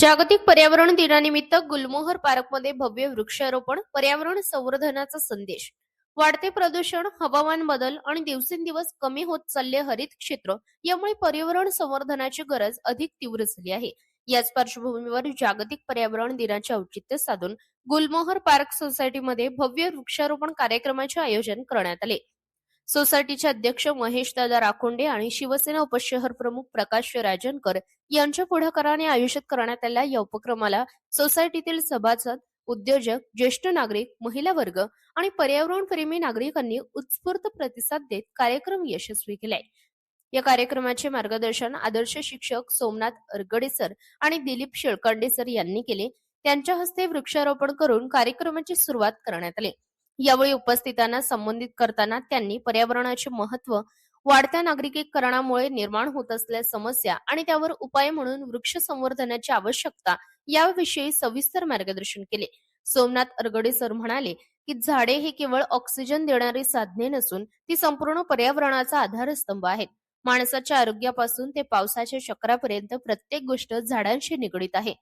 जागतिक पर्यावरण दिनानिमित्त गुलमोहर पार्कमध्ये भव्य वृक्षारोपण, पर्यावरण संवर्धनाचा संदेश. वाढते प्रदूषण, हवामान बदल आणि दिवसेंदिवस कमी होत चालले हरित क्षेत्र यामुळे पर्यावरण संवर्धनाची गरज अधिक तीव्र झाली आहे. याच पार्श्वभूमीवर जागतिक पर्यावरण दिनाचे औचित्य साधून गुलमोहर पार्क सोसायटीमध्ये भव्य वृक्षारोपण कार्यक्रमाचे आयोजन करण्यात आले. सोसायटीचे अध्यक्ष महेशदादा राखोंडे आणि शिवसेना उपशहर प्रमुख प्रकाश राजनकर यांच्या पुढाकाराने आयोजित करण्यात आलेल्या या उपक्रमाला सोसायटीतील सभासद, उद्योजक, ज्येष्ठ नागरिक, महिला वर्ग आणि पर्यावरणप्रेमी नागरिकांनी उत्स्फूर्त प्रतिसाद देत कार्यक्रम यशस्वी केलाय. या कार्यक्रमाचे मार्गदर्शन आदर्श शिक्षक सोमनाथ अरगडे सर आणि दिलीप शेळकंडे सर यांनी केले. त्यांच्या हस्ते वृक्षारोपण करून कार्यक्रमाची सुरुवात करण्यात आली. यावेळी उपस्थितांना संबोधित करताना त्यांनी पर्यावरणाचे महत्त्व, वाढत्या नागरिकीकरणामुळे निर्माण होत असलेल्या समस्या आणि त्यावर उपाय म्हणून वृक्ष संवर्धनाची आवश्यकता याविषयी सविस्तर मार्गदर्शन केले. सोमनाथ अरगडे सर म्हणाले की झाडे हे केवळ ऑक्सिजन देणारी साधने नसून ती संपूर्ण पर्यावरणाचा आधारस्तंभ आहेत. माणसाच्या आरोग्यापासून ते पावसाच्या चक्रापर्यंत प्रत्येक गोष्ट झाडांशी निगडीत आहे.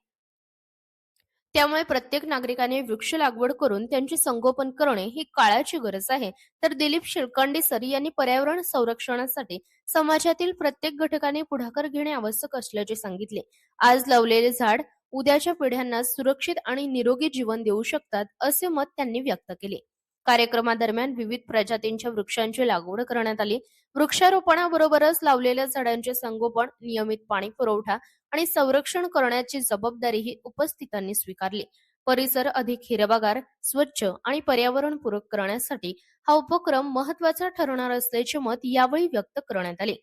त्यामुळे प्रत्येक नागरिकाने वृक्ष लागवड करून त्यांचे संगोपन करणे ही काळाची गरज आहे. तर दिलीप शेळकंडे सर यांनी पर्यावरण संरक्षणासाठी समाजातील प्रत्येक घटकाने पुढाकार घेणे आवश्यक असल्याचे सांगितले. आज लावलेले झाड उद्याच्या पिढ्यांना सुरक्षित आणि निरोगी जीवन देऊ शकतात, असे मत त्यांनी व्यक्त केले. कार्यक्रमादरम्यान विविध प्रजातींच्या वृक्षांची लागवड करण्यात आली. वृक्षारोपणाबरोबरच लावलेल्या झाडांचे संगोपन, नियमित पाणी पुरवठा आणि संरक्षण करण्याची जबाबदारीही उपस्थितांनी स्वीकारली. परिसर अधिक हिरवागार, स्वच्छ आणि पर्यावरणपूरक करण्यासाठी हा उपक्रम महत्वाचा ठरणार असल्याचे मत यावेळी व्यक्त करण्यात आले.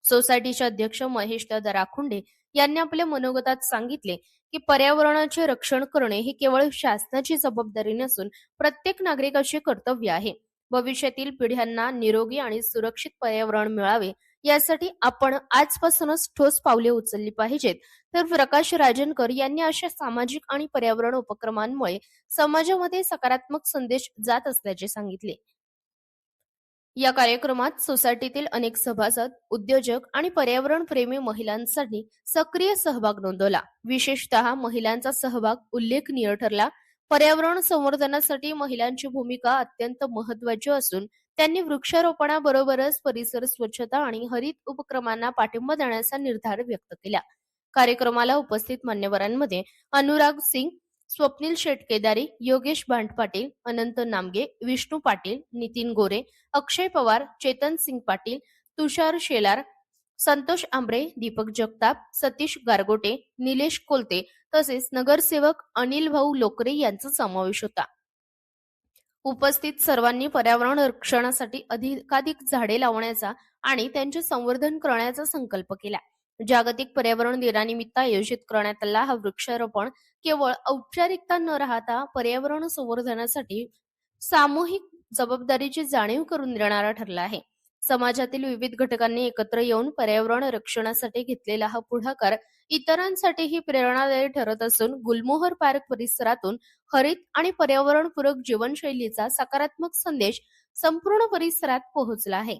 सोसायटीचे अध्यक्ष महेशदादा राखोंडे यांनी आपल्या मनोगतात सांगितले की पर्यावरणाचे रक्षण करणे ही केवळ शासनाची जबाबदारी नसून प्रत्येक नागरिकाचे कर्तव्य आहे. भविष्यातील पिढ्यांना निरोगी आणि सुरक्षित पर्यावरण मिळावे यासाठी आपण आजपासूनच ठोस पावले उचलली पाहिजेत. तर प्रकाश राजनकर यांनी अशा सामाजिक आणि पर्यावरण उपक्रमांमुळे समाजामध्ये सकारात्मक संदेश जात असल्याचे सांगितले. या कार्यक्रमात सोसायटीतील अनेक सभासद, उद्योजक आणि पर्यावरणप्रेमी महिलांसाठी सक्रिय सहभाग नोंदवला. विशेषतः महिलांचा सहभाग उल्लेखनीय ठरला. पर्यावरण संवर्धनासाठी महिलांची भूमिका अत्यंत महत्वाची असून त्यांनी वृक्षारोपणाबरोबरच परिसर स्वच्छता आणि हरित उपक्रमांना पाठिंबा देण्याचा निर्धार व्यक्त केला. कार्यक्रमाला उपस्थित मान्यवरांमध्ये अनुराग सिंग, स्वप्नील शेट केदारी, योगेश भांडपाटील, अनंत नामगे, विष्णू पाटील, नितीन गोरे, अक्षय पवार, चेतन सिंग पाटील, तुषार शेलार, संतोष आंबरे, दीपक जगताप, सतीश गारगोटे, निलेश कोलते तसेच नगरसेवक अनिल भाऊ लोकरे यांचा समावेश होता. उपस्थित सर्वांनी पर्यावरण रक्षणासाठी अधिकाधिक झाडे लावण्याचा आणि त्यांचे संवर्धन करण्याचा संकल्प केला. जागतिक पर्यावरण दिनानिमित्त आयोजित करण्यात आलेला हा वृक्षारोपण केवळ औपचारिकता न राहता पर्यावरण संवर्धनासाठी सामूहिक जबाबदारीची जाणीव करून देणारा ठरला आहे. समाजातील विविध घटकांनी एकत्र येऊन पर्यावरण रक्षणासाठी घेतलेला हा पुढाकार इतरांसाठीही प्रेरणादायी ठरत असून गुलमोहर पार्क परिसरातून हरित आणि पर्यावरणपूरक जीवनशैलीचा सकारात्मक संदेश संपूर्ण परिसरात पोहोचला आहे.